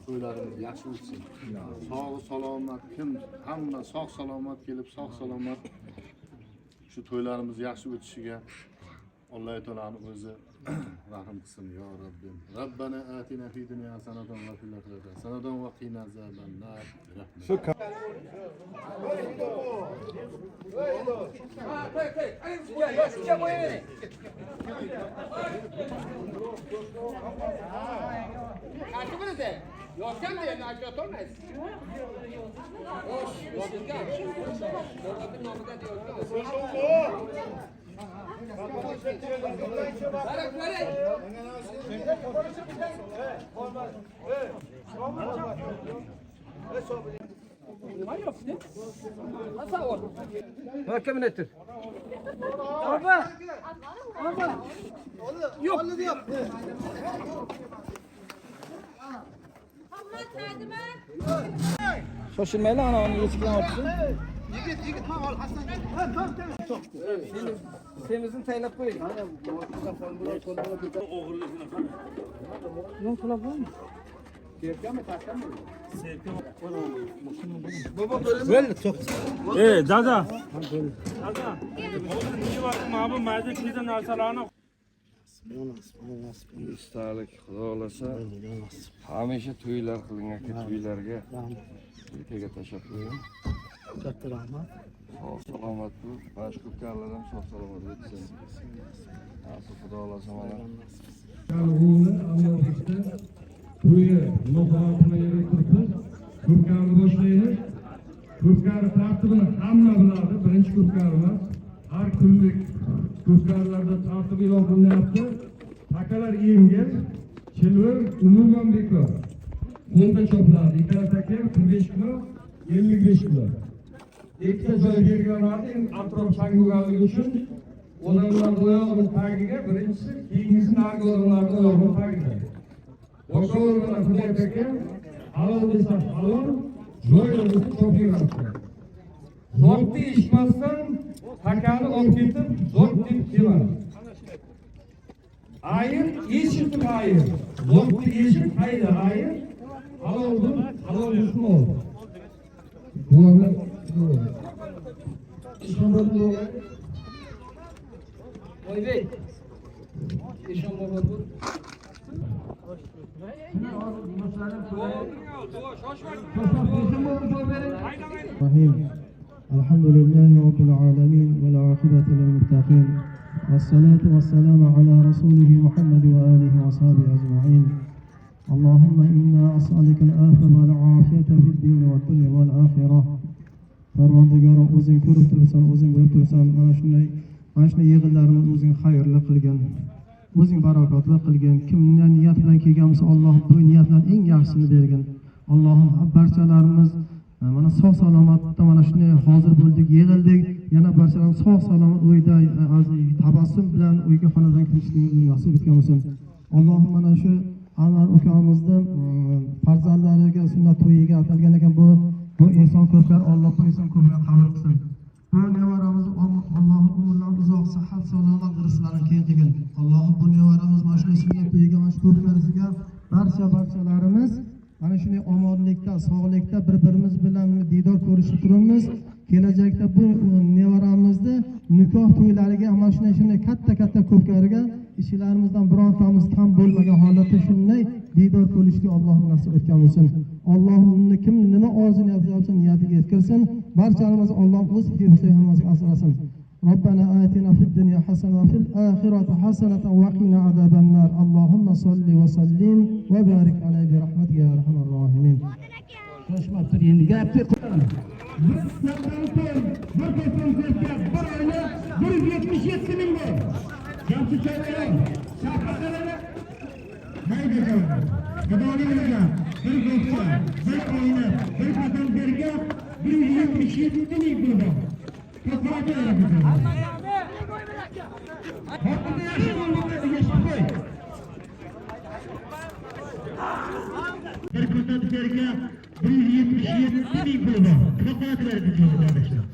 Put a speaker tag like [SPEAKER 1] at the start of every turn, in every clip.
[SPEAKER 1] To'ylarimiz yaxshi o'tsin. Sog' salomat kim hamma sog' salomat kelib sog' salomat shu to'ylarimiz yaxshi o'tishiga Alloh taolaning o'zi rahim qilsin yo Rabbim. Rabbana atina fid dunya hasanatan va fil oxirati hasanatan va qina azaban nar.
[SPEAKER 2] Yoshkan da yana aşağı olmayız. Yoshkan. Yoshkan nomida diyorsunuz. Barak barak.
[SPEAKER 3] Hakem nedir? Baba. Baba. Yok. Şaşırmayla ana onu geçikten ortasın. Yigit mal Hasan. Tamam. Semizin taylap koyun. Yok kulak var mı? Gerçekten mi taştan mı? Böyle çok.
[SPEAKER 4] Dada. Dada. Ne var mı abi? Mazda kızın arsalarına.
[SPEAKER 5] İstalik xudo olasa hamisha to'ylar qilingan to'ylarga tega tashlab qo'ying.
[SPEAKER 3] Katta rahmat.
[SPEAKER 5] Sog' salomat bo'l, bosh ko'pkarlar ham sog' salomat o'tsin. Xudo olasa mana
[SPEAKER 6] to'yi muhofazaga turib ko'pkarni boshlaymiz. Ko'pkar tartibini hamma biladi. Birinchi ko'pkarimiz har kunlik ko'pkarlarda tartib e'lon qilinyapti. Takalar yengil, chilvir umuman bekor. Qo'lda chopiladi. Ikkala taka 45 kilo, 55 kilo. Ikkita joy belgilanadi. Atrof changuganligi uchun odamlar oyog'ini tagiga birinchisi, keyingisi narigi odamlarni oyog'ini tagiga. Boshqa o'rinlar Xudoy aka halol desa halol, joylarni chopaveradi. Zotni ishmasdan takani olib ketib, zot deb keladi. Ayir, eshitib ayir. Zotni eshit hayda ayir. Haloldir, halol musulmon. Bularni ishonib bo'ladi.
[SPEAKER 3] Oybek. İşan babadır.
[SPEAKER 7] الحمد لله رب العالمين والعاقبة للمتقين والصلاة والسلام على رسوله محمد وآله وصحبه أجمعين اللهم إنا أسألك العافية والعافية في الدين والدنيا والآخرة Parvardigoro o'zing ko'rib tursan, o'zing bilib tursan, mana shunday yig'inlarimiz o'zing xayrli qilgan, o'zing barakotli qilgan. Kimdan niyat bilan kelgan bo'lsa, Alloh bu niyatlarning eng yaxshisini bergin. Allohim barchalarimiz mana sog' salomatda mana shunday hozir bo'ldik, yig'ildik. Yana barchalarimiz sog' salomat uyda tabassum bilan uyga xonadan kirishlikni nasib etgan bo'lsin. Allohim mana shu Anvar ukamizni farzandlariga sunnat to'yiga atalgan ekan bu inson ko'plar Alloh bu inson ko'plar qabul qilsin. Bu nevaramiz Alloh umrlarini uzoq, sihat, salomat rizqlarini keng qilgin. Alloh bu nevaramiz mana shunday sunnat to'yiga mana shu ko'plarisiga barchalarimiz mana shunday omonlikda, sog'likda bir-birimiz bilan diydor ko'rishib turibmiz. Kelajakda bu nevaramizni nikoh to'ylariga mana shunday katta ko'pkariga ishlarimizdan birontamiz kam bo'lmagan holatda shunday diydor ko'rishga Alloh nasib etgan bo'lsin. Allohning kim nima orzuni yapsa niyatiga yetkazsin. Barchamiz Alloh o'z hifzida asrasin. ربنا آتنا في الدنيا حسنة وفي الآخرة حسنة وقنا عذاب النار اللهم صل وسلم وبارك عليه برحمتك يا أرحم الراحمين Shoshmab tur endi gapga qo'yaman. Bir oyda 177 ming bor. Jamshid Chayvoy, Shahratlari. Mayda javob. Xudoga bilgan. Bir go'sha, bir oyna, bir qadamlarga 177 ming pul bor. Kafolat beradi. Hakkında yaşamanlıkta yaşamayı. Bir kurtarıcılarına 177 bin pul var. Kafolat verdi arkadaşlar.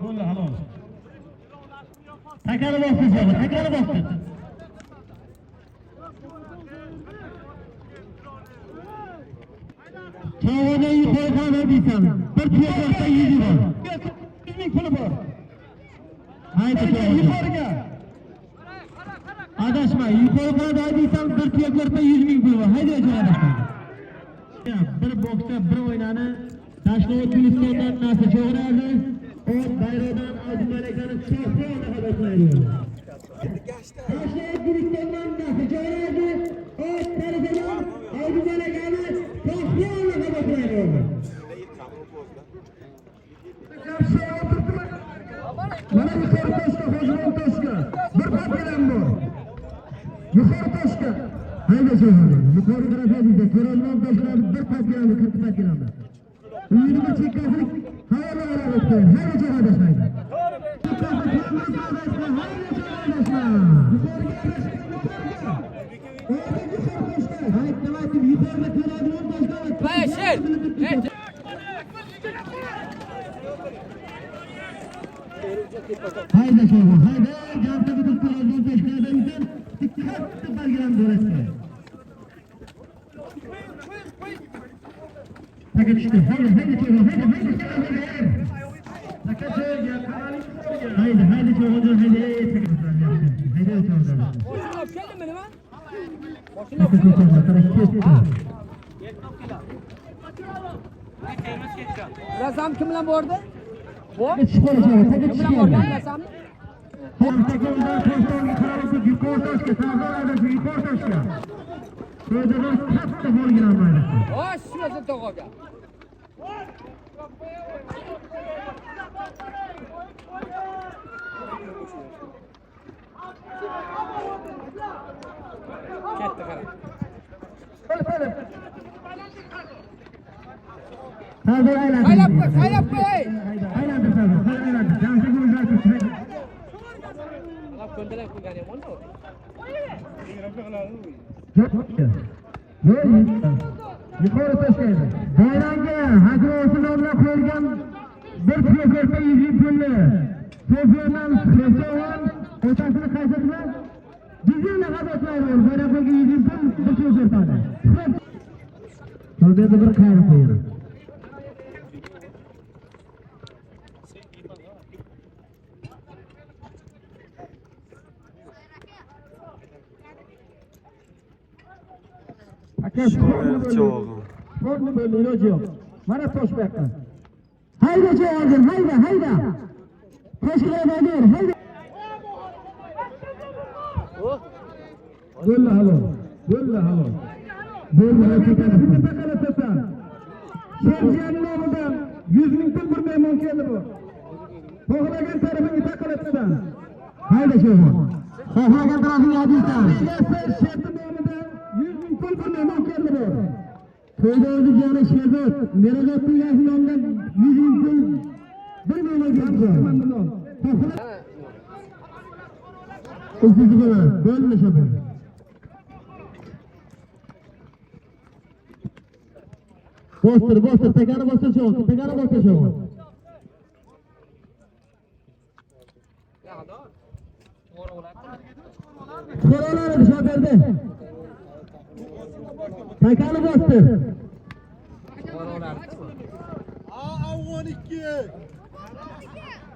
[SPEAKER 7] Bunlar halol. Takara bastı sana, takara bastı. Çağına yukarı kadar değilsen, bir piyasatta 100 var. 100 bin pulu var. Haydi yukarıya. Adaşma, yukarı kadar değilsen, bir piyasatta 100 bin pulu var. Haydi arkadaşlar. Bir boksta bir oynanı, Taşnova Gülistan'dan nasıl çoğurardı? O bayrodan Aziz Maleka'nın sahte ona kadar sayılıyor. Taşnova Gülistan'dan nasıl çoğurardı? O Tariza'dan Aziz Maleka'nın sahte ona kadar sayılıyor. Bana yukarı taşka, hocam taşka. Bir pat gelen bu. Yukarı taşka. Haydi çoğurardı. Yukarı tarafa bizde. Körelman taşlar bir pat gelen, 40 pat gelen. Ünlü çekasını hayal olarak etkiler. Haydi çok arkadaşlar. Haydi çoğu, haydi. Cevapta bütün kuraldan teşkilatlarımızdan dikkatli belgelen dönüştü. Haydi çoğu, haydi çoğu, haydi çoğu,
[SPEAKER 2] Razam kim bilan bordi?
[SPEAKER 7] Kim
[SPEAKER 2] bilan bordi Razam?
[SPEAKER 7] Takımdan koştuğun krallık yukarı taşka, sağlardan yukarı taşka. Sözlerden katta borgin almaydı.
[SPEAKER 2] Hoş, şurası to'g'aga. Ketdi qara.
[SPEAKER 7] Sağlar aylandı.
[SPEAKER 2] Qaylab qo'y.
[SPEAKER 7] Aylandı sağlar, aylandı. Jamshid uzatdi.
[SPEAKER 2] Alab ko'ndalang qo'ygan yomon-da.
[SPEAKER 7] Yukarı taşkaydı. Bayramga Hacı Osman'la koygan bir piyasatta 100 bin pulli. Sofyadan Resovan o'chasini qaysirma? Bizning hadatlar bayramga 100 bin pul bir piyasatada. Sodada bir qayri qo'yadi. Sportni bo'ldi, iloji yo'q. Mana tosh bu yoqqa. Hayda Javohir, hayda. Toshqalar hayda. Bo'ldi halol. Bo'ldi hakikatan. Sherjan nomidan 100 ming pul bir mehmon keldi bu. Xohlagan tarafini taqalatdan. Hayda Javohir. Xohlagan tarafini adilsan. Sherjan nomidan 100 ming pul bir mehmon keldi bu. To'yda joni Sherzod, Merajatning nomidan 100 ming pul bir mehmon keldi. O'zingizga bo'ldi sho'ba. Bostir, tegani bostir sho'ba. So'ralar sho'berdi. Tegani bostir.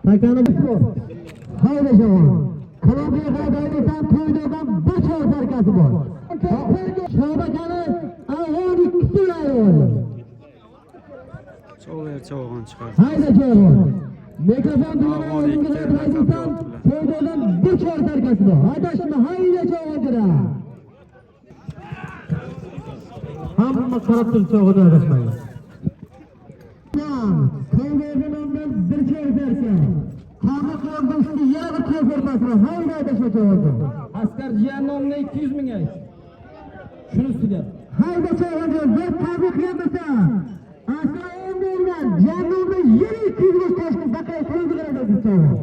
[SPEAKER 7] Takani bu. Haydi şaban. Kolombiya kadaylıdan toydadan bir çay farkası var. Şabakanı ağır ikisi var.
[SPEAKER 4] Çoğun çıkar.
[SPEAKER 7] Haydi şaban. Mikrofon duvara ağzını kadaylıdan toydadan bir çay farkası var. Haydi şimdi haydi şaban kıra. Hamma qarab turib cho'g'ini adashmaydi. To'ylardan ondan bir cho'g' bersa, hamma qo'ldan yana bir cho'g' bermasdan hayda adashma cho'g'ni.
[SPEAKER 3] Askar jiyannomni 200 ming ayt. Shuni ustiga.
[SPEAKER 7] Hayda cho'g'ni bir tabrik bermasa, askar o'rnidan jiyannomni yana 200 ming tashkil baqay qo'yib beradi bu cho'g'.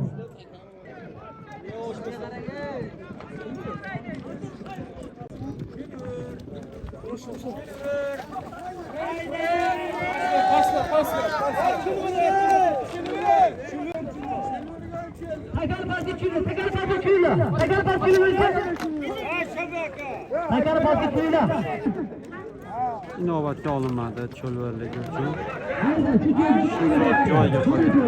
[SPEAKER 4] Inobatga olinmadi cho'lvarligi uchun. Joyiga qo'yildi.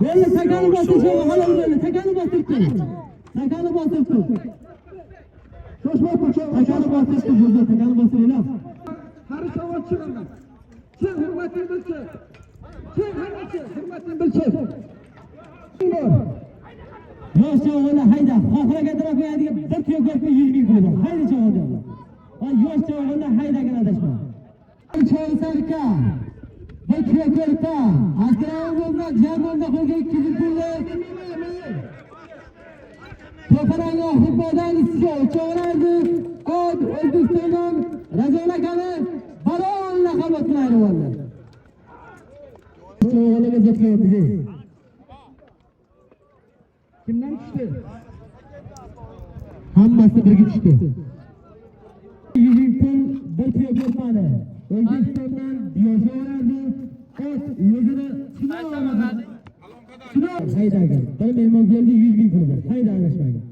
[SPEAKER 7] Böyle takanı bastıracağım, halam böyle takanı bastırttın. Takanı bastırttın. Takanı bastırttın, burada takanı bastırın ha.
[SPEAKER 3] Qari savol chiqaman. Sen hurmatini bilchi. Sen hurmatini bilchi.
[SPEAKER 7] Yosh chavag'ini hayda, xohlaga taraf qo'yadigan bir tuyoq go'shtga 100 ming puli bor. Hayda chavag'ini. Va yosh chavag'ini haydagan adashma. Chavag sarka. Bir tuyoq go'shtga astronomda jamolda qo'ygan 200 ming pulni. To'paranga futboldan chavag'larni Kod O'zbekistondan Razon akani balon laqab o'tmaydi bo'ldi. Chavag'larga zetyapti.
[SPEAKER 3] Kimdan tushdi?
[SPEAKER 7] Hammasi birga tushdi. 100 ming pul bir tuyoq go'shtmadi. O'zbekistondan yoshaveradi. O'zini sinov haydagan. Bir mehmon keldi 100 ming pul bor. Hayda adashmagan.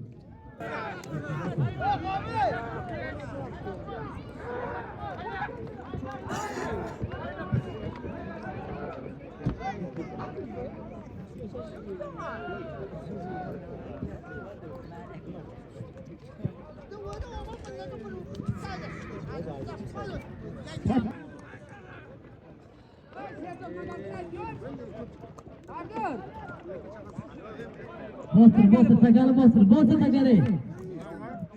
[SPEAKER 7] Bostir, takani bostir takani.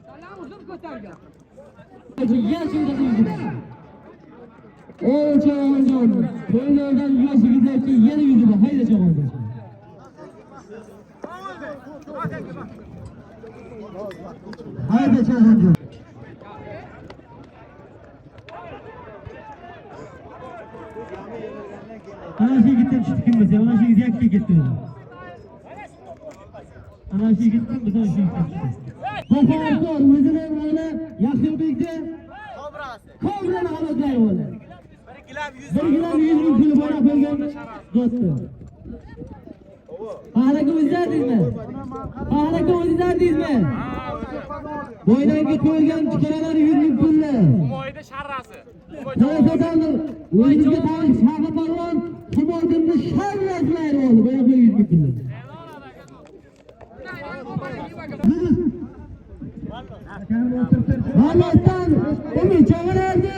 [SPEAKER 2] Salam uzun ko'targan.
[SPEAKER 7] Ey chavandon, to'ylardan yoshigacha yana yuzi bor. Hayda chavandon. Hayda chavandon. Ana shu yigitdan tushdi kim bo'lsa, ana shu yigit yakka ketdi. Ana shu yigitdan biz shu yigitdan tushdi. Baharkor o'zini mana Yaqubekda Kobrani oladilar bo'ldi. 1 gilam 100 ming puli bora qo'ygan do'sti. Pahlaga o'zlardingizmi? Pahlaga o'zlardingizmi? Bo'ynangga qo'ygan chikaralar 100 ming pulni.
[SPEAKER 2] Moyda sharrasi.
[SPEAKER 7] To'g'ri, o'zingizga tanish Shahr Polvon Xumoydinni sharraslaydi bo'ldi. Bo'yga 100 ming pulni. Vallahtdan umi chavarardi,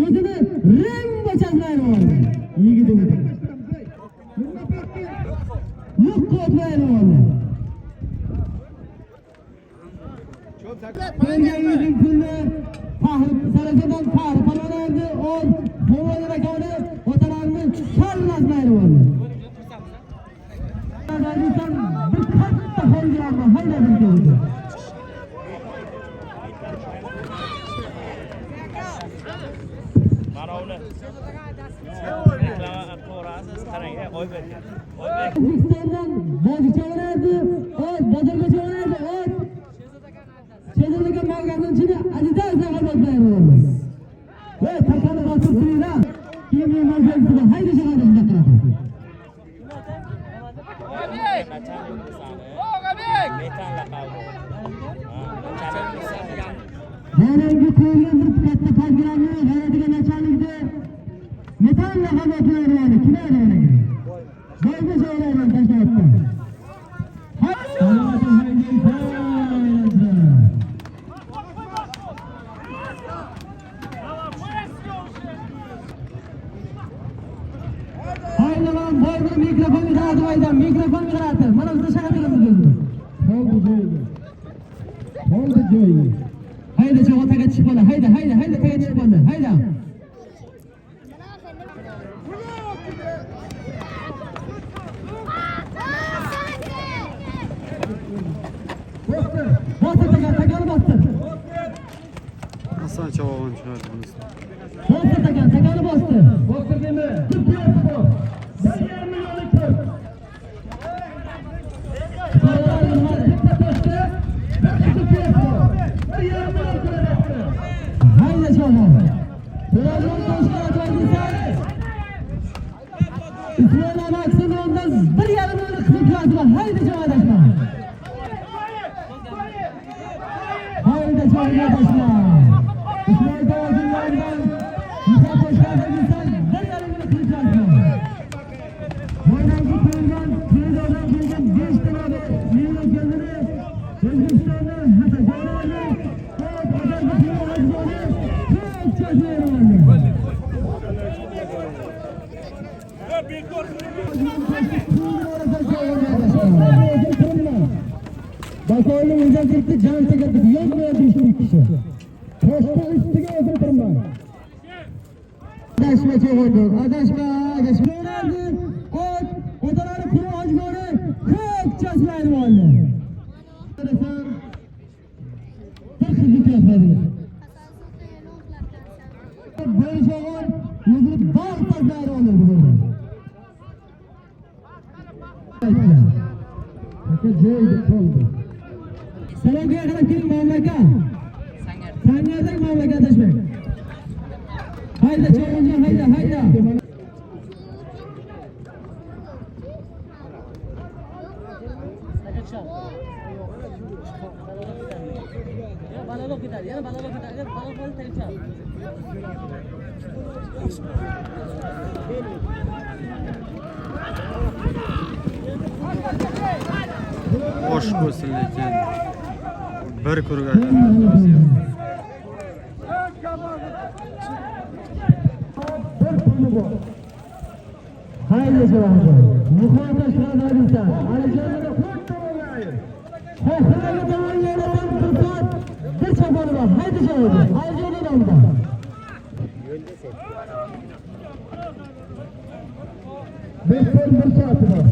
[SPEAKER 7] o'zini rang bachazlaydi bo'ldi. Yigitimiz. Yo'q qo'ymaydi bo'ldi. Qo'ygan 100 ming pulni Sarajevodan Fahr Polvonlarni o'z Qo'ygan rakoni otalarini sharraslaydi bo'ldi. Bir katta hollarni haydadim keldi. O'zbekistondan bozorga o'radi, bozorga o'radi, Chedirga magazinchini Adidas zaxolatlaydi bo'ldi. Va takani bosib turinglar. Keyin mehmonga hayda shahada shunaqa qiladi. Yangi qo'yilgan bir katta tadbirlarni g'alatiga nachallikda metall hamotlari kim aytadi? Boyga joylardan tashlayapti. Haydaman boyga mikrofonni qaratmaydi, mikrofonni qaratdi. Mana bizda shaqatilamiz o'zi. Qoldi joyi. Hayda cho'g'a taga chiqib qoldi. Hayda taga chiqib qoldi. Hayda. Bostir tagani bostir.
[SPEAKER 5] Hasan chavog'ini chiqardimiz.
[SPEAKER 7] Bostir tagani bostir. Bostir demi? Hayda cho'g'a. Birazdan toshqin qo'ydinsan. Ismoil Maksumovdan 1,5 million qilib bor. Hayda cho'g'a adashma. Hayda cho'g'a adashma. Ismoil Maksumovdan toshqin qo'ydinsan 1,5 million qilib bor. Boydangi qo'ygan, Kiyevdan kelgan 5 ta million keldi. O'zbekistonda Hasan Jo'rayevni Bakoyli o'zan kirdi, jan tegadi. Yo'q bo'ldi kishi. Toshqa ustiga o'tirtirman. Adashma cho'g'di. Adashma. Otalari pul ojgori ko'k chasmaydi bo'ldi. Bir xizmat qiladi. Bo'ysog'on o'zini bor tazlari oladi bo'ldi. Aka joyda qoldi. Salomga qarab keling mamlakat. Sangardan mamlakat adashmang. Hayda cho'g'onjon, hayda.
[SPEAKER 5] Boş bo'lsin lekin bir kurga
[SPEAKER 7] Hayda cho'g'onjon. Muhojir shahzodasan. Alijonda xuddi bo'lmaydi. Xohlagan tomonlardan fursat bir chaponi bor. Hayda cho'g'onjon. Alijonda nomda. Bir soati bor.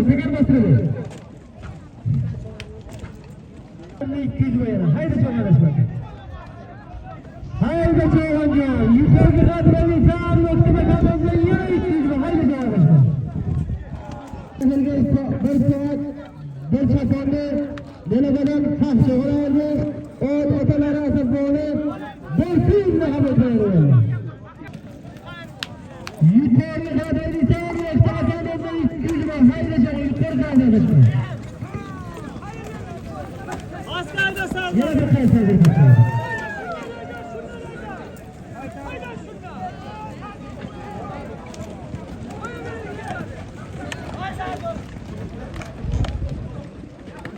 [SPEAKER 7] Tegar bostirdi. 200 bo'ladi. Hayda cho'g'onjon. Hayda cho'g'onjon. Yuqorgi qadrli sa'd noktaga qadamda yana 200 bo'l. Hayda cho'g'onjon. Bir soat bir chaqonni delegadan haq cho'g'onlarni otalari asab bo'lib, bo'lsinni ham o'tadi. Yuqorgi qadrli sa'd noktaga qadamda 200 bo'l. Hayda cho'g'onjon.
[SPEAKER 2] Askarda sağ.
[SPEAKER 7] Yana bir qaysa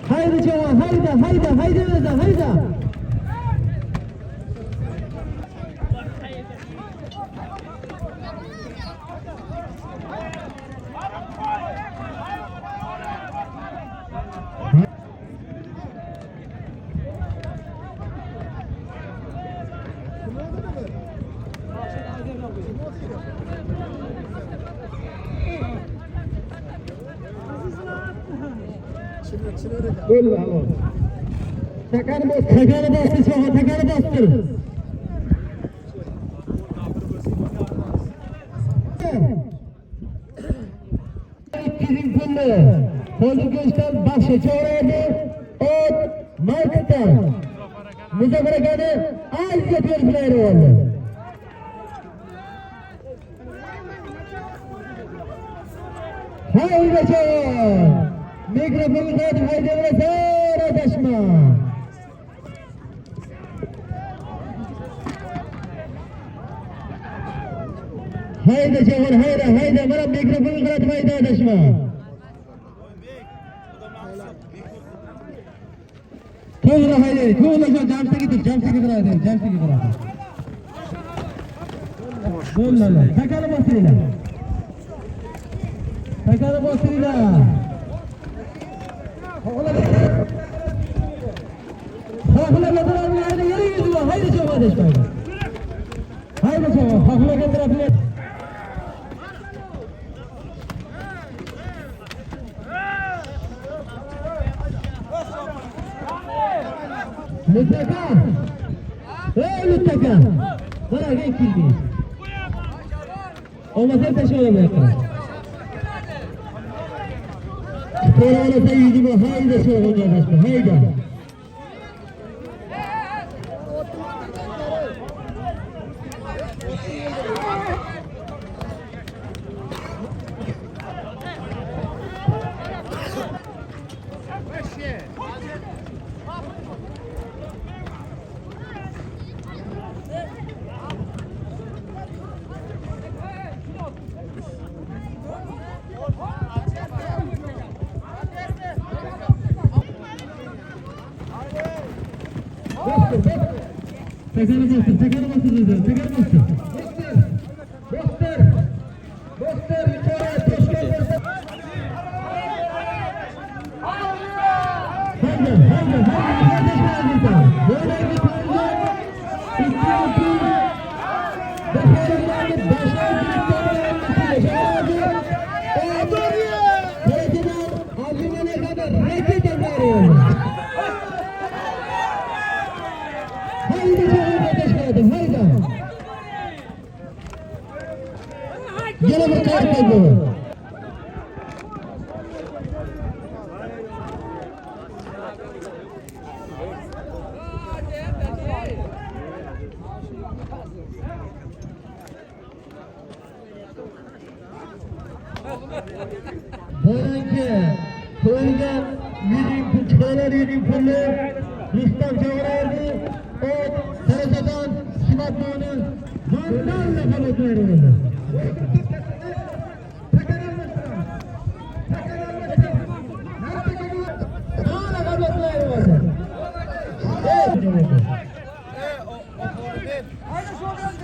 [SPEAKER 7] hayda çoğun, hayda. Böyle ama. Takarı bastır çoğun, takarı bastır. Bizim pullu. Pullu göster başı çoğurdu. Ot, markta. müzakerekani azizga berishlaydi bo'ldi. Haydacha! Mikrofonni qo'yib haydayverasizlar, adashma. Hayda javob, hayda, mana mikrofonni qo'yib hayda, adashma. To'g'ri hayda, to'g'ri jamsiga qaraydi, jamsiga qaraydi. Bo'lmadi. Takani bosinglar. Takani bosinglar. Xohlaganlarni yeringiz bor, hayda javob adashmaydi. Hayda javob, xohlagan taraflar. Mutlaka. Mutlaka. Bana ikildi. Olmasa taşıyamayacak. Korona sayıcı bu. Hayda sorun kardeşim. Hayda. Tekrar bastır, tekrar bastır, tekrar bastır. Bastır. Bastır, yukarı, teşkil bastır. Haydi, kardeşim ağzınıza. Böyle bir konuda, İstiyorsun. Başarılarını Azimene kadar reddit ediyorum. Haydi canım kardeşlerim, haydi. Yine bir kart oldu. Bugünkü koyulan yediğim pullu Rüstem Çağrı'ydı. O Sarıca'dan Simatlı'nın bunlarla kalıp verildi. Hala kalıp verildi.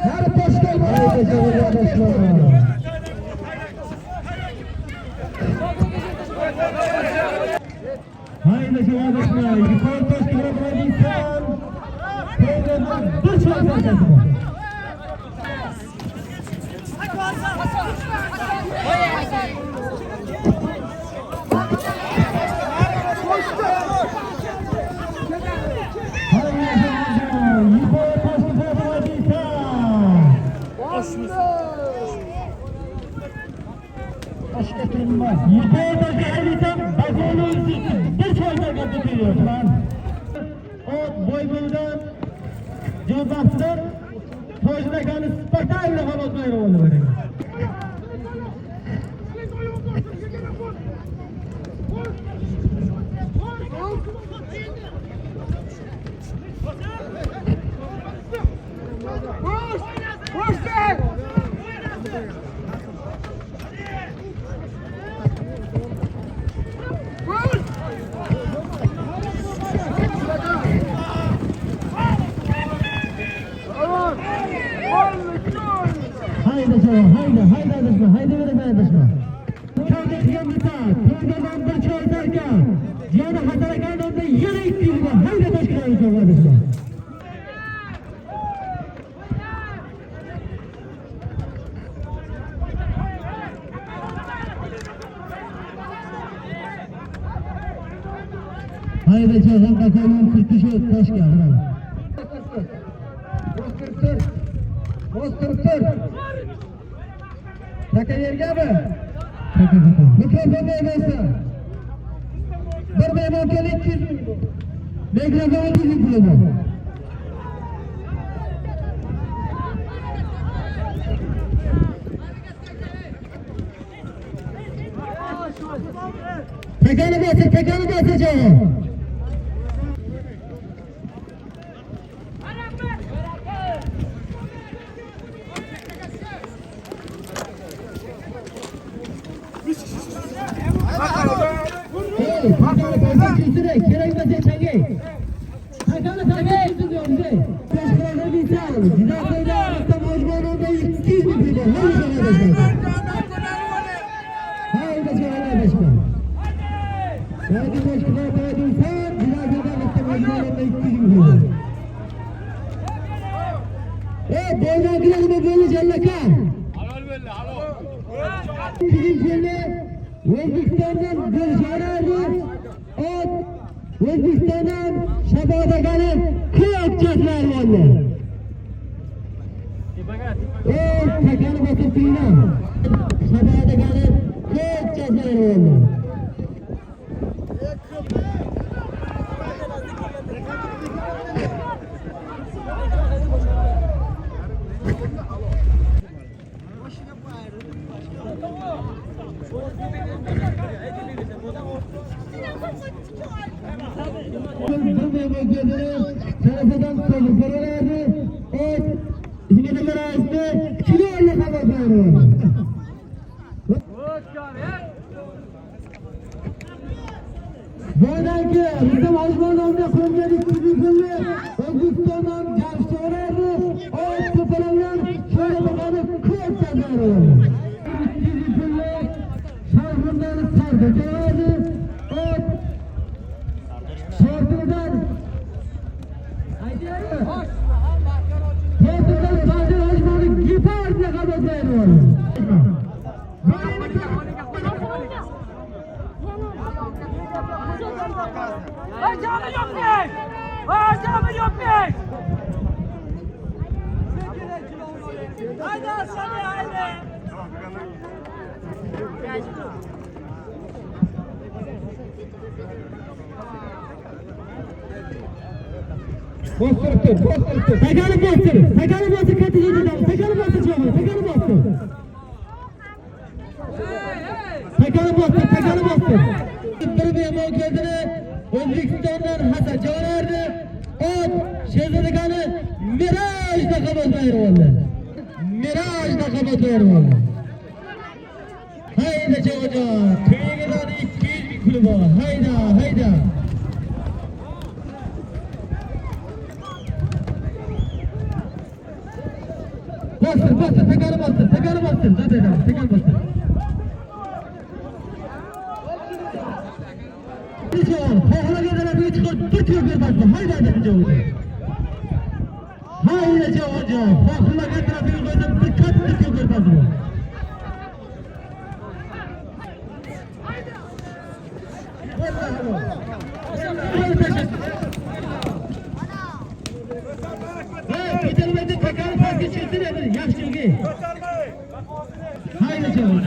[SPEAKER 7] Her teşkil var. Haydi cevap etme. Yukarı taş kıramadıysan programda bir çarpı arkası var. Yukarıda geldiysem bakolu üstüsün. Bir çayda kapı geliyor şu an. O boyundan, cevapsızdan, tojuna kanı spektakle kalotmayla oldu böyle. Haydi adışma, haydi vereme adışma. Köyde kıyamlıkta, köyden bir çoğaltarken, Cihan'ı hatarakan onda yine ittiğinde, haydi taşkılarını çok adışma. Haydi Cihan bakalım 43'e taş geldi. Bostırtır. Taka yerga mi? Mikrofonni emasdan. Bir mehmonga 200 ming. Mikrofonni 200 ming puli bor. Tekanı basacağım. Tekanı basacağım. Gerekmese çekeyim. Tekanı takip diyor bize. Başkalarına bir sağ Cizaköy'de Aras'ta Mojmanı'nda 200 bin kilo. Haydi Cevher Başkan. Haydi Başkan'a koyduysan Cizaköy'de Aras'ta Mojmanı'nda 200 bin kilo. Boydan girelim böyle cellaka. Bizimkiyle Özbekistan'dan görüşler aldı. Özbekistan'dan Şabadaga'nın kıyık cezler vardı. Tekanı basıp düğüne. Şabadaga'nın kıyık cezler vardı. Tarafadan sözlükleri verdi. Hizmetler arasında kilo ile kapatıyor. Buradan ki bizim Osmanlı'da kurumları kızıklı Özbekistan'dan gençler verdi. O tıpırından şöyle bakalım kıyık sözleri. Kızıklı şarkından sardıcı verdi. Şortudan Zaten Osmanlı gitar diye kapatıyor.
[SPEAKER 2] Hacamı yok bey! Hacamı yok bey! Haydi Hasan haydi!
[SPEAKER 7] Tekanı bastır katıcıdan. Tekanı bastır çoğunu. Tekanı bastır. Bir yemeğe geldiğine Özbekistan'dan Hasan Caner'di. O Şehzadekan'ı Miraj'da kapatıyor vallahi. Haydi çocuğa. Köyüne kadar 200 bin kulübü var. Hayda. Bastır, tekanı bastır. Tekanı bastır. Diyeceğim, kohuna gelene bir çıkar, tutuyor bir başla. Haydi diyeceğim. Kohuna gelene bir başla, dikkat tutuyor bir başla. Gidelim tekanı fark geçirsin edin. Yaşlı gibi. Haydi canım.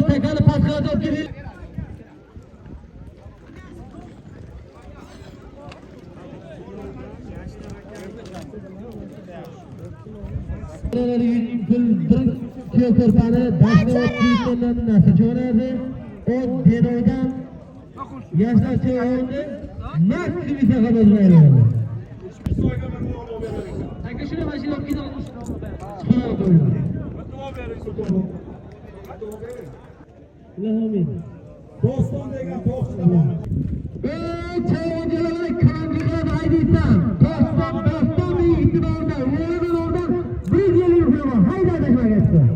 [SPEAKER 7] Tekanı paskalı gibi. Kökorpanı başka Türkiye'den nasıl çoğunardı? O Deno'dan yaşlar çoğundu. Nasıl bir takım özgürlüğü? Arkadaşlar başlayalım gidelim. Çıkaralım böyle. Amin. Dostum degen dostum. Çoğuncuları kandıran haydıysan. Dostum bir ihtimalle. Yeğenin oradan bir geliyor ama. Haydi arkadaşlar geçsin.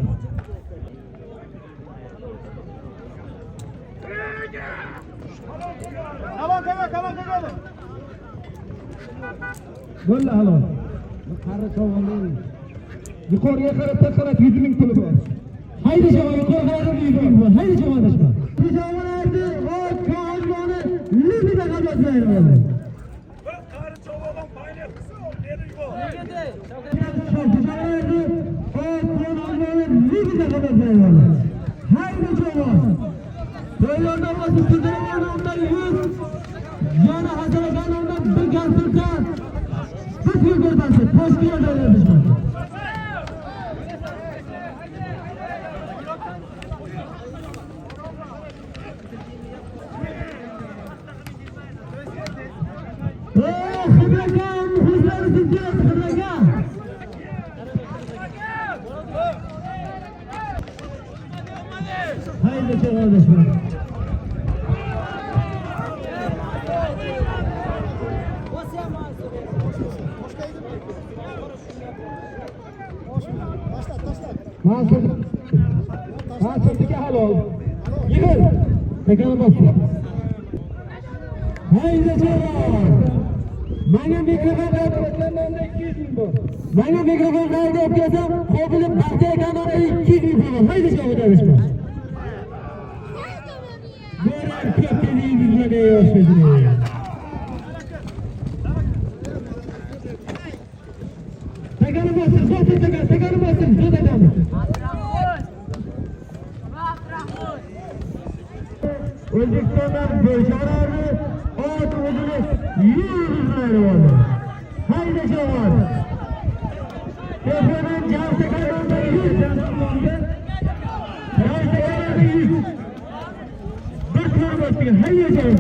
[SPEAKER 2] Tamam.
[SPEAKER 6] Vallahi halol. Qarri çoğunluğu. Yukarıya qarab 100 bin puli bor.
[SPEAKER 7] Haydi çoğun yukarıda 100 bin var. Haydi çoğun arkadaşlar. Bir çoğun erdi. O çoğunluğunu lütfen kapatmayın böyle. Haydi çoğun. Böyle olmaz. Türkiye Gördası, Toşkiye Devletişmek. Hıbrakan, hızları sizce, Hıbrakan. Hayırlı kardeşler. Mansur bir hal ol. Yürü. Tekanı basın. Haydi canım. Bana mikrofonlarda 200 bin bu. Bana mikrofonlarda yapıyorsam kovunup bahçeye kanalda 200 bin bu. Haydi canım kardeşler. Böyle kök dediği bizle neye hoş geldiniz. Tekanı basın, basın tekanı basın. Dur tekanı. Özbekistan'dan Gölşarar'ı at uzunu 100 lira oldu. Haydi çoğun. Depremin Cansekar'da 100. Cansekar'da 100. Bir kilometre haydi çoğun.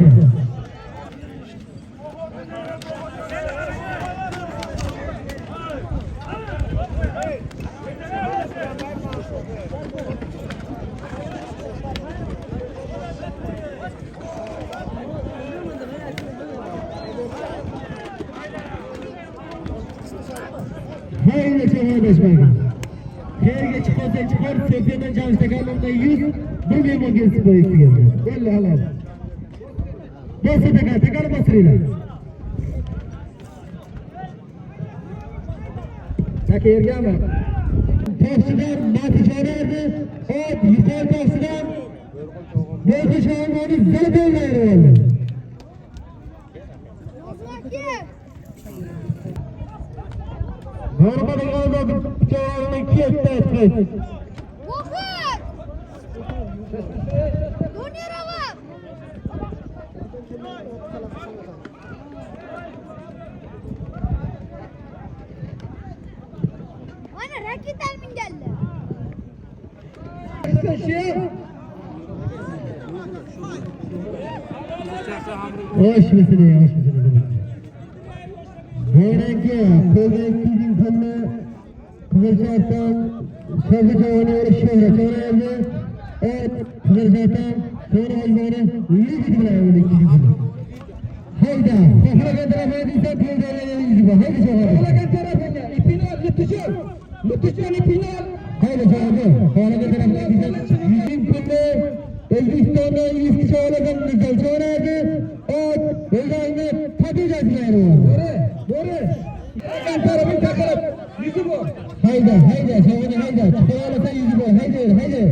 [SPEAKER 7] Hayırlı kardeşler. Yerge çıkar, Türkiye'den Cansekar'da 100. Bir memur gezisi boyutu geldi. Belli halam. Bası tekrar basırıyla. Çakı yerge ama. Toksiden batı çağırdı. At yukarı toksiden. Batı çağırdı. Zırh devleri oldu. Normalde kaldı. Çağırdı 2 hektar etmek.
[SPEAKER 8] Muhtar! Dunia Rawa! Mana rakit almin geldi.
[SPEAKER 7] Hoş mesele, hoş mesele. Böylece köyden kızın Kıvırcak'tan Sözlük'e oynuyoruz şöyle sonra evet Kıvırcak'tan sonra oynuyoruz 100 lira öyle 200 lira. Hayda, Sofrakan tarafına değilse Kıvırcak'tan 100 lira. Haydi çoğaldı. Sofrakan tarafına ipini al, Lütfücüğün ipini al. Haydi çoğaldı. Sofrakan tarafına değilse 100 lira. Özbekistan'da 100 kişi olarak güzel çoğaldı. Evet, Özbekistan'da tatacağız yani. Doğru. Sofrakan tarafın takarım. 100 bu. Hayda, sonra hayda. Çıkaralasa 100 bu. Haydi. Hayda.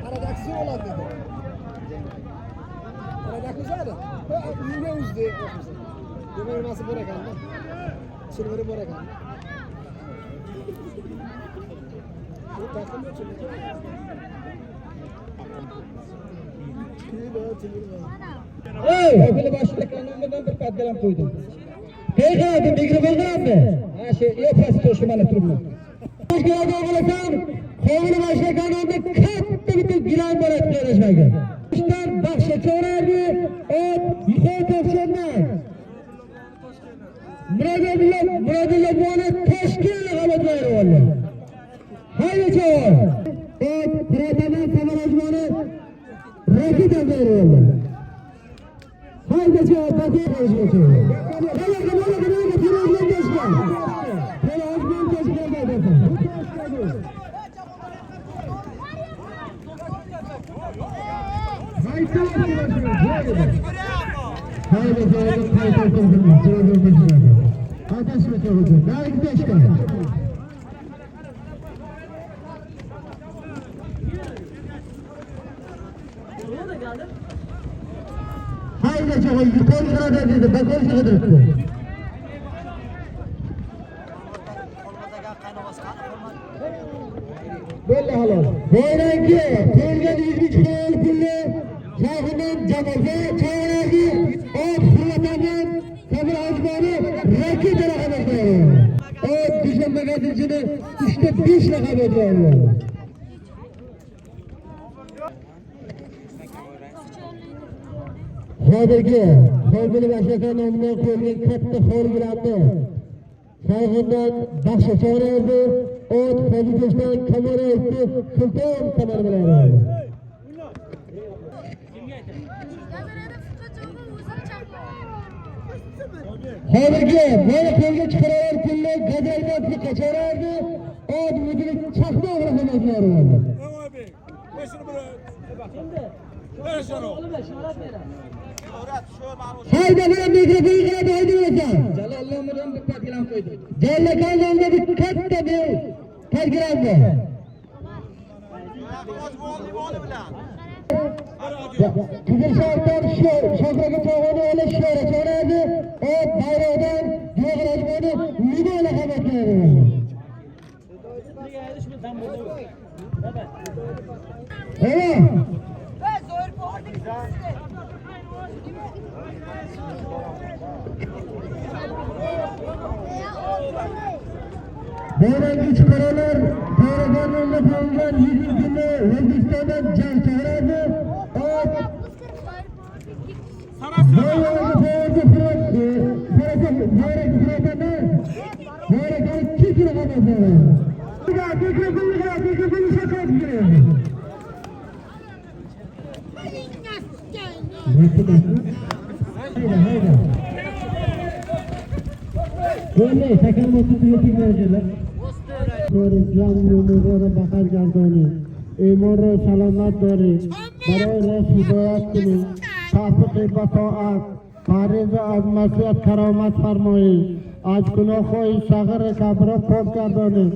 [SPEAKER 3] Aradaki olan dedi. Aradaki zaten. Yine uzdu. Demir nasıl bırak aldı? Silveri bırak aldı. Bu takım için. Öyle başlık anlamından bir kaddelam koydum. Peki abi mikrofon mı? Ha şey yapası toşumalı durma. Hoş geldin oğlum. Kovulu başlık anlamda kattı bütün gilan barat yarışmayı. İşte bakşı çoğrardı. Yukarı topşanlar. Muradillah bu anı teşkil kalıpları oldu. Haydi çoğur. Pıratadan savarajmanı rakit evleri oldu. Haydi çoğur. Bakıyor konuşma çoğur. Hele firozdan geçken. Firozdan geçken de bakın. Haydi Haydi çoğu yukarı sırada dedi, bakın sırada. Böyle halı. Böyle ki, köyden 103 kanalı pullu, şahından Cemal'de, çağırdı, o fırlatandan Sabır Azman'ı rakip rakam ediyor. O düşen magazincini 3'te 5 rakam ediyor. Hozirgi Xo'rguli Bashaka nomidan qo'yilgan katta xo'rgilarni Sayxundan baxshi choraydi, ot Fazilbekdan Kamarayevni Sulton tomoni bilan oladi. Hozirgi mana qo'lga chiqarar pulni Gazelbatni qachorardi, ot mudiri chaqmoq rahmatlar oladi. Hayda bana mikrofonu kadar haydi olacağım. Celal'ın bir telgram koydu. Celal'ın bir katta bir telgramda. Kızıl şartlar şoförü çoğunu öyle şöyle çöğredi. O bayrağı Göğrezman'ı müdahale haberleri. Evet. Böyle güç karalar, Peygamber'le koyulan 100 günde Özbekistan'dan can çağırdı. Böyle takılması üretim vericiler. Canlı bakar gardoni. Emorro salamat dori. Baroy res hidayat kuni. Tafik bataat. Fariz az masiyat karomat farmoyi. Az gunohoy sag'ir kabro pok gardoni.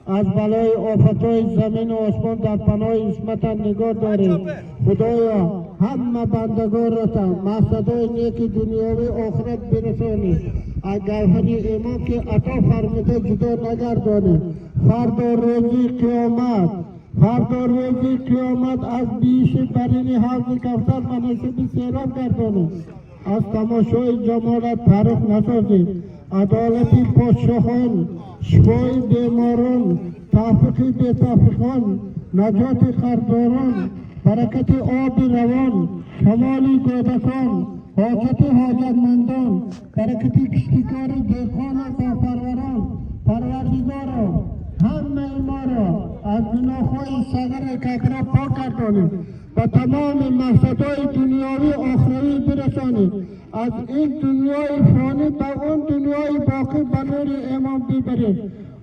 [SPEAKER 3] Az baloy ofatoy zamin u osmon dar panoy ismatan nigor dori. Xudoyo hamma bandagorata maqsadoy neki dunyoviy oxirat berisoni. Gavhari imon ki ato farmida judo nagardoni. Fardo ro'zi qiyomat. Fardo ro'zi qiyomat az bishi barini havzi kavsar manasibi serob gardoni. Az tamoshoy jamolat tarix nasozi. Adolati podshohon, shifoy bemoron, tavfiqi betavfiqon, najoti qardoron, barakati obi ravon, shamoli go'dakon, hojati hojatmandon, barakati kishtikori dehqona parvaron, parvardigoro, hamma imoro, az gunohoy sag'ir kabro pok gardoni va tamom maqsadoy dunyoviy oxiraviy birasoni. از این دنیای فانی تا اون دنیای باقی بنور امام ببری.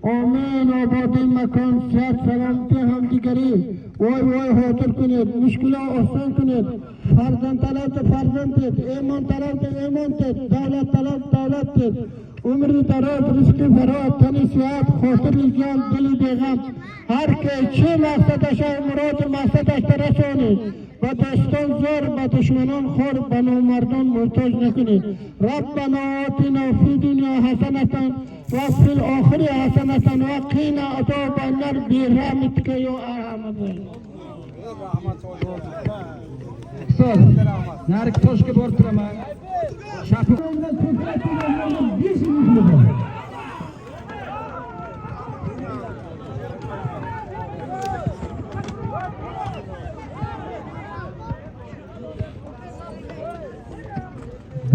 [SPEAKER 3] آمین. آبادی مکان صحت سلامتی هم دیگری وای وای حاضر کنید، مشکل آسان کنید. فرزند طلب فرزند دید، ایمان طلب ایمان دید، دولت طلب دولت دید. عمری دراز، رزق فراز، تنی صحت، خاطر جان، دلی بیغم. هر که چه مقصدش مراد مقصدش برسانید. و دستان زور و دشمنان خور بنو مردان محتاج نکنید. ربنا آتنا فی دنیا حسنة و فی الاخره حسنة و قنا عذاب النار برحمتک یا ارحم الراحمین.
[SPEAKER 6] Narki toshga borib turaman. Shapi.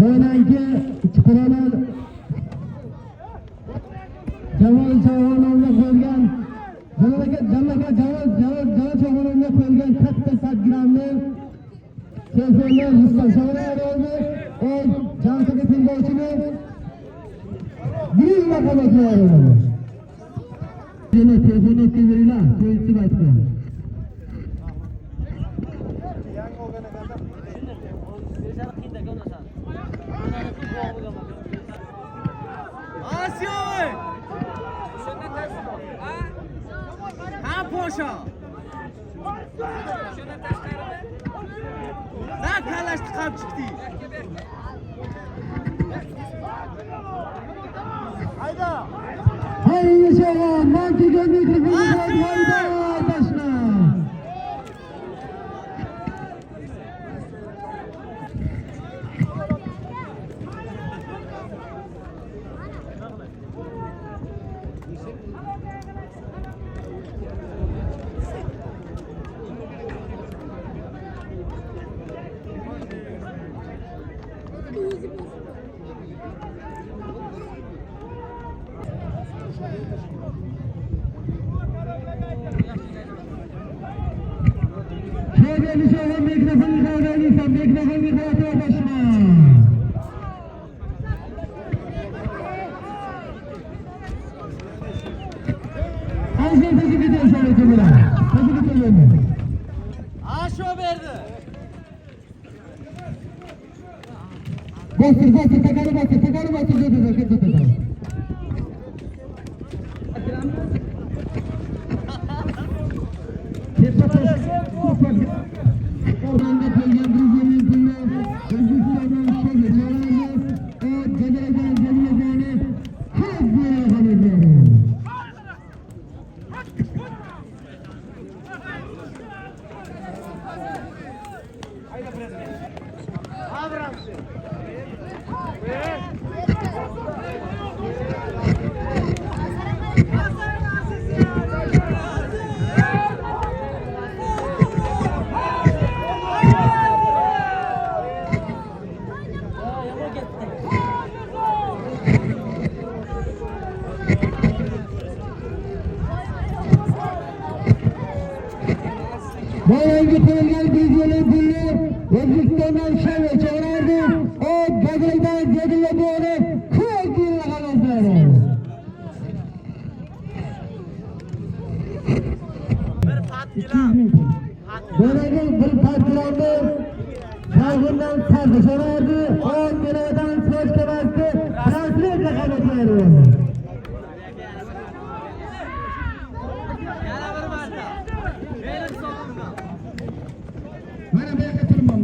[SPEAKER 3] Böylece çıkaralar Cemal Çağlar'la koyulgan Cemal Çağlar'la koyulgan katta sadgramlı telefonlar Mustafa oldu. O Cansakı Pindoğu'nu bir makamı oldu. Yine telefon ettiğiyle söyledi başka.
[SPEAKER 2] Asiyoy! Ha poşa! Ne kalaştı kap çıktı? Hayda!
[SPEAKER 3] Hayırlı şova, mantıklı mikrofonu hayda taşına. Hayırlı şova, mikrofonu hayda, mikrofonu hayda taşına. Ayşe taşı gidiyor sana kamera. Taşı gidiyor mu?
[SPEAKER 2] Aşo verdi.
[SPEAKER 3] Bastır, takarı bastır, dedi. Oradan da peygamber Rize'nin pullu, Özbekistan'dan şöyle çağırdı, o Cedel'den Cedel'den hep böyle hanımları. Bayangi koyulgan bizyenin pullu, Özbekistan'dan şöyle çağırdı, o Cedel'den Cedel'den koy diye hanımları. Böyle bir partilandı, salgından tartışalardı, o genelden söz kebastı, transfer kakanetleri. Bana bekletirmem.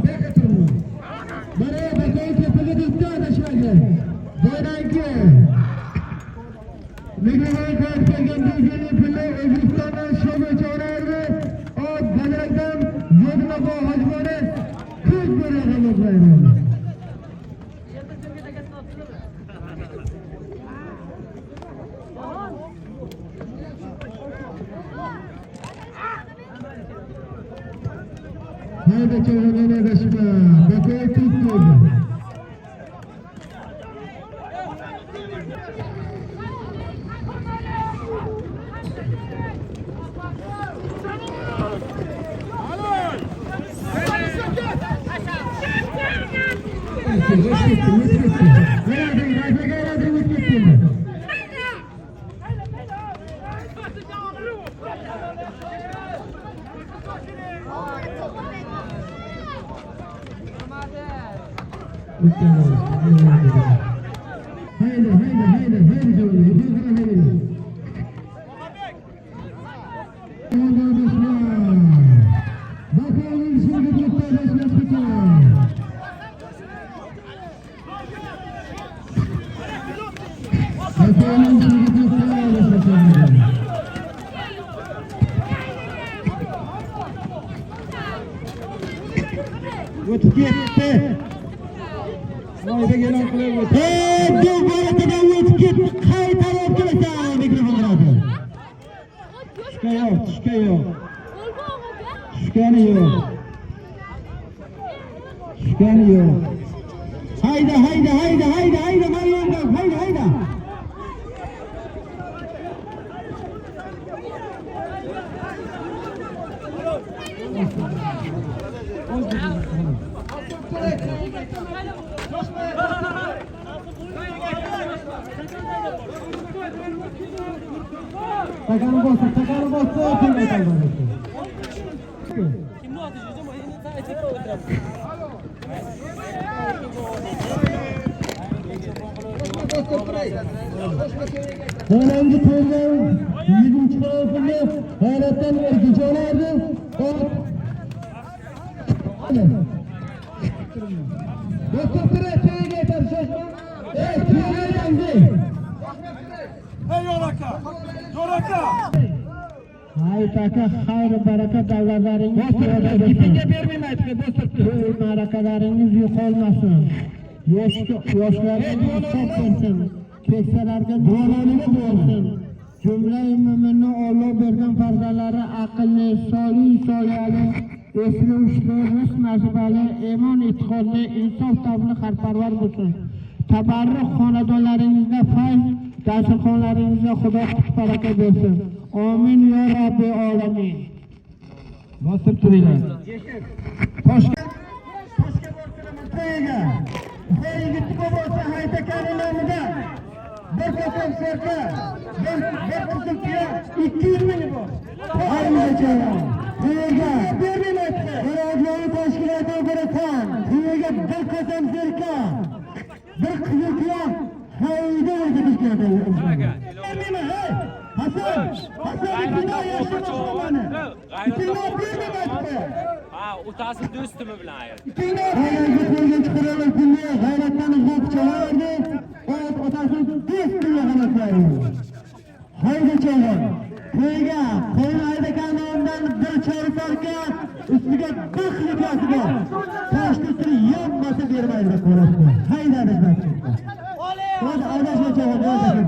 [SPEAKER 3] Bana bakayım tepede düştü ateşmedi. Böyle ki, mikrofonu karşılayan düzgünlüğü pülle Özbekistan'dan şöyle çağırdı, o Cedel'den Cedel'e bu hacmane kız böyle hanımları. Haydi çevrene başına, bakayım tuttu. Ötüp gitti. Haydi gelen kulüp ötüp. Bu balıkta ötüp gitti. Kaytarıp gelirse mikrofon bırakın. Şüke yok. Şükeni yok. Haydi. Meryem haydi. Takarı bastı.
[SPEAKER 2] Kimli atış hocam? Elini daha etek oturalım.
[SPEAKER 3] Herhangi program 20. tarafında hayrattan erkeci olardı. Doktor Pire çayı getir şaşma. Evet, Pire geldi.
[SPEAKER 7] Hayt aka, xayr baraka davlatlaringiz ipinga bermayman aytga bostirib marakalaringiz yo'qolmasin. Yoshlarga sog' bersin. Keksalarga duolarni bersin. Jumla mo'minni Alloh bergan farzandlari aqlli, solih, soyali, esli ushli, rizq nasibali, iymon e'tiqodli, insof tabli xalqparvar bo'lsin. Tabarruk xonadonlaringizda fayz, dasturxonlaringizda Xudo qut baraka bersin. Amin ya Rabbi alamin. Bosib turinglar. Toshkent to'yiga. Yigit bo'lsa hayta karinamida bir ko'kam serka, bir qizil tuya 200 ming bor. Haymacha. To'yiga bermayapti. Birovlarni tashkilotga berasan. To'yiga bir ko'kam serka, bir qizil tuya hayda o'tkazishadi. Bermayman, hey. Hasan, bino yashirmoqman. Bino bermayapti.
[SPEAKER 2] Ha, o'tasi do'stimi bilan ayol.
[SPEAKER 3] Hayalga qo'ygan chiqaralar kunga g'ayratdan xo'p chalardi. Otasi do'stiga g'alablaydi. Hayda chalar. To'yga qo'yni haydagandan bir chorsorga ustiga bir xilkasi bor. Toshni yo'qmasa bermaydi qo'rqib. Haydadi bizga. Hozir adashma chalar.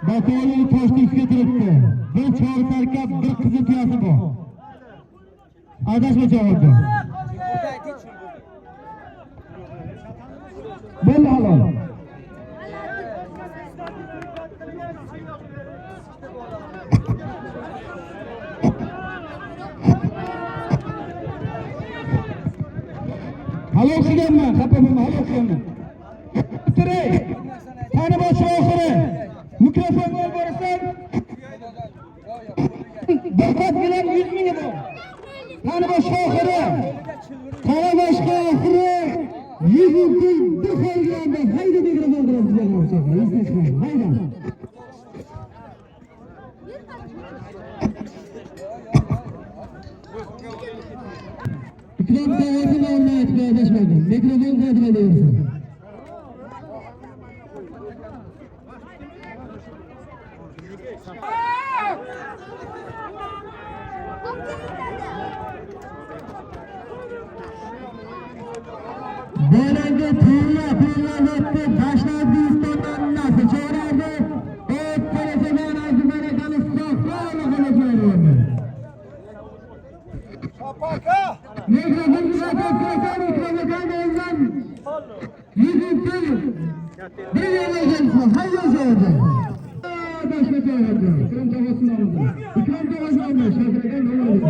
[SPEAKER 3] Bakayli toshnikka turibdi. Bir chori tarkab, bir qizil tuyasi bor. Adashma javobda. Bo'ldi halol. Halol qilganman, xafa bo'lma, halol qilganman. Turay. Qani boshi oxiri. Mikrofonga borasan. Diqqat bilan 100 ming bor. Qani boshi oxiri. Qani boshi oxiri. 100 ming bir qo'yganda hayda mikrofon bilan bizga hayda. İkram tavazı Allah'a etkileşmedi. Mikrofon kadar ediyorsun. Böylece tüyla etti. Taşlar büyüklerinden nasıl çağırdı? O telefon aracı merekalı sofrayla konuşuyordu. Mikrofon uzatırsan mikrofon elinden yüzün tüy. Bir yerine gelsin. Hayır sordu. Başka çağırdı. İkram tavasını aldı. İkram tavasını aldı. Şarkıdan ne oldu?